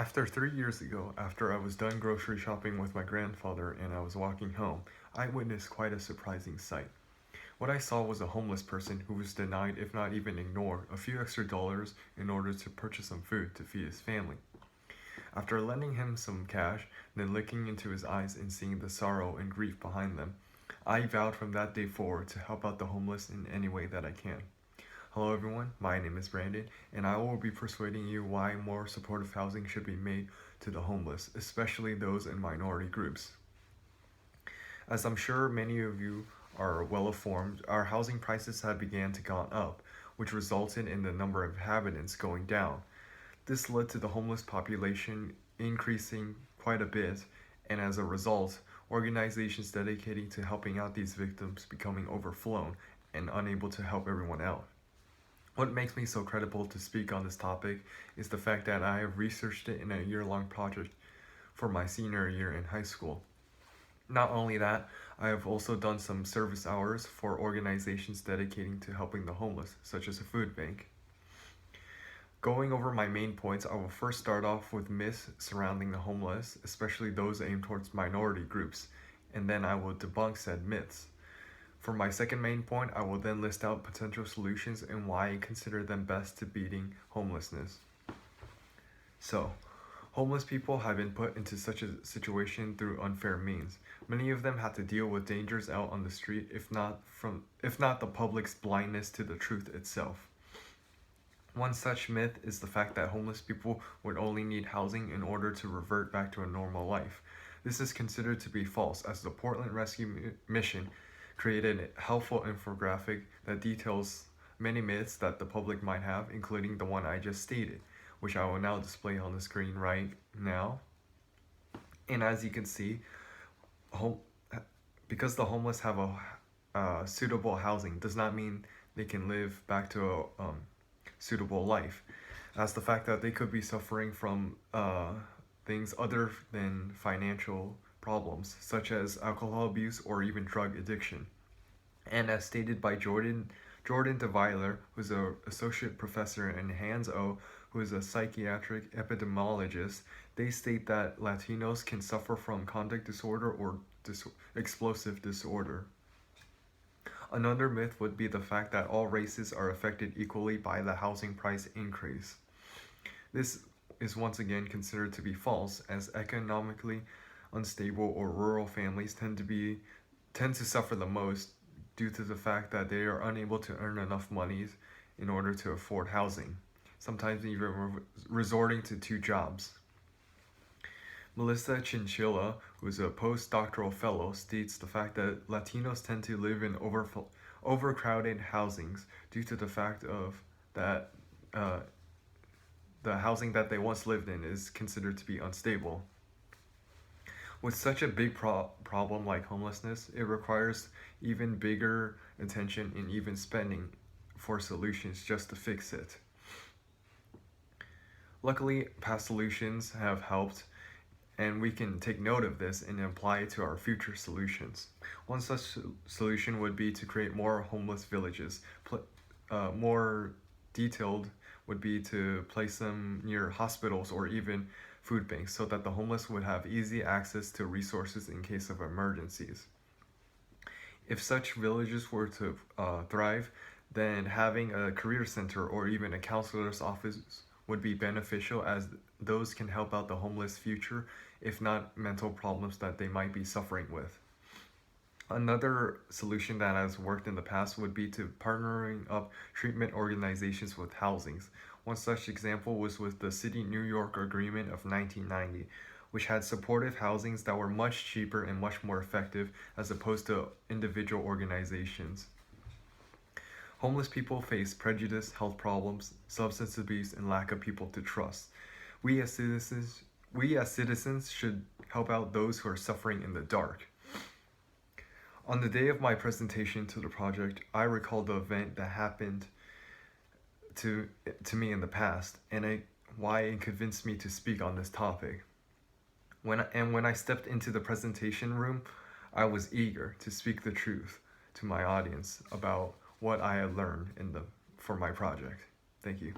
After 3 years ago, after I was done grocery shopping with my grandfather and I was walking home, I witnessed quite a surprising sight. What I saw was a homeless person who was denied, if not even ignored, a few extra dollars in order to purchase some food to feed his family. After lending him some cash, then looking into his eyes and seeing the sorrow and grief behind them, I vowed from that day forward to help out the homeless in any way that I can. Hello everyone, my name is Brandon, and I will be persuading you why more supportive housing should be made to the homeless, especially those in minority groups. As I'm sure many of you are well informed, our housing prices have began to go up, which resulted in the number of inhabitants going down. This led to the homeless population increasing quite a bit, and as a result, organizations dedicated to helping out these victims becoming overflown and unable to help everyone out. What makes me so credible to speak on this topic is the fact that I have researched it in a year-long project for my senior year in high school. Not only that, I have also done some service hours for organizations dedicating to helping the homeless, such as a food bank. Going over my main points, I will first start off with myths surrounding the homeless, especially those aimed towards minority groups, and then I will debunk said myths. For my second main point, I will then list out potential solutions and why I consider them best to beating homelessness. So, homeless people have been put into such a situation through unfair means. Many of them have to deal with dangers out on the street, if not the public's blindness to the truth itself. One such myth is the fact that homeless people would only need housing in order to revert back to a normal life. This is considered to be false, as the Portland Rescue Mission created a helpful infographic that details many myths that the public might have, including the one I just stated, which I will now display on the screen right now. And as you can see, because the homeless have a suitable housing does not mean they can live back to a suitable life, as the fact that they could be suffering from things other than financial problems, such as alcohol abuse or even drug addiction. And as stated by Jordan DeVeiler, who's an associate professor, and Hans O, who is a psychiatric epidemiologist, they state that Latinos can suffer from conduct disorder or explosive disorder. Another myth would be the fact that all races are affected equally by the housing price increase. This is once again considered to be false, as economically unstable or rural families tend to suffer the most due to the fact that they are unable to earn enough money in order to afford housing, sometimes even resorting to two jobs. Melissa Chinchilla, who is a postdoctoral fellow, states the fact that Latinos tend to live in overcrowded housings due to the fact of that the housing that they once lived in is considered to be unstable. With such a big problem like homelessness, it requires even bigger attention and even spending for solutions just to fix it. Luckily, past solutions have helped, and we can take note of this and apply it to our future solutions. One such solution would be to create more homeless villages. More detailed would be to place them near hospitals or even food banks so that the homeless would have easy access to resources in case of emergencies. If such villages were to thrive, then having a career center or even a counselor's office would be beneficial, as those can help out the homeless future, if not mental problems that they might be suffering with. Another solution that has worked in the past would be to partnering up treatment organizations with housings. One such example was with the City New York Agreement of 1990, which had supportive housings that were much cheaper and much more effective as opposed to individual organizations. Homeless people face prejudice, health problems, substance abuse, and lack of people to trust. We as citizens should help out those who are suffering in the dark. On the day of my presentation to the project, I recalled the event that happened to me in the past, and why it convinced me to speak on this topic. When I stepped into the presentation room, I was eager to speak the truth to my audience about what I had learned for my project. Thank you.